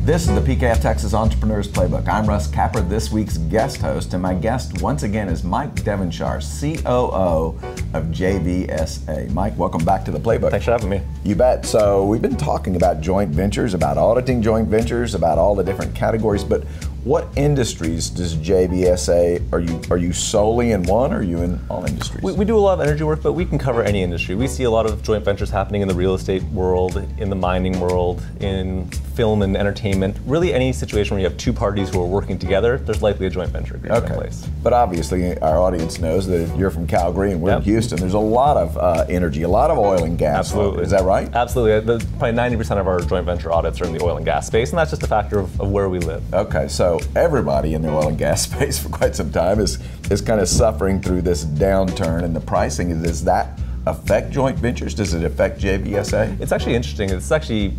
This is the PKF Texas Entrepreneurs Playbook. I'm Russ Capper, this week's guest host, and my guest once again is Mike Devonshire, COO of JVSA. Mike, welcome back to the Playbook. Thanks for having me. You bet. So we've been talking about joint ventures, about auditing joint ventures, about all the different categories, but what industries does JVSA, are you solely in one, or are you in all industries? We do a lot of energy work, but we can cover any industry. We see a lot of joint ventures happening in the real estate world, in the mining world, in film and entertainment. Really any situation where you have two parties who are working together, there's likely a joint venture agreement in place. But obviously our audience knows that you're from Calgary and we're in Houston. There's a lot of energy, a lot of oil and gas. Absolutely. Is that right? Absolutely. Probably 90% of our joint venture audits are in the oil and gas space, and that's just a factor of where we live. Okay, so everybody in the oil and gas space for quite some time is kind of suffering through this downturn in the pricing. Does that affect joint ventures? Does it affect JVSA? It's actually interesting. It's actually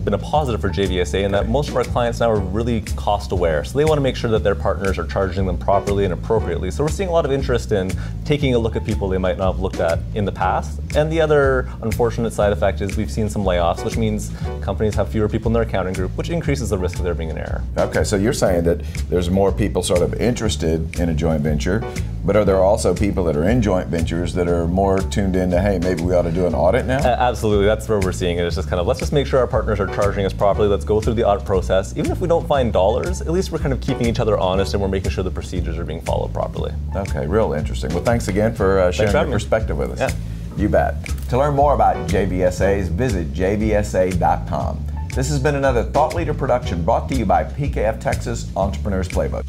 been a positive for JVSA in that most of our clients now are really cost aware. So they want to make sure that their partners are charging them properly and appropriately. So we're seeing a lot of interest in taking a look at people they might not have looked at in the past. And the other unfortunate side effect is we've seen some layoffs, which means companies have fewer people in their accounting group, which increases the risk of there being an error. Okay, so you're saying that there's more people sort of interested in a joint venture, but are there also people that are in joint ventures that are more tuned into, hey, maybe we ought to do an audit now? Absolutely, that's where we're seeing it. It's just kind of, let's just make sure our partners are charging us properly. Let's go through the audit process. Even if we don't find dollars, at least we're kind of keeping each other honest and we're making sure the procedures are being followed properly. Okay, real interesting. Well, thanks again for sharing your perspective with us. Yeah. You bet. To learn more about JVSAs, visit jvsa.com. This has been another Thought Leader production brought to you by PKF Texas Entrepreneurs Playbook.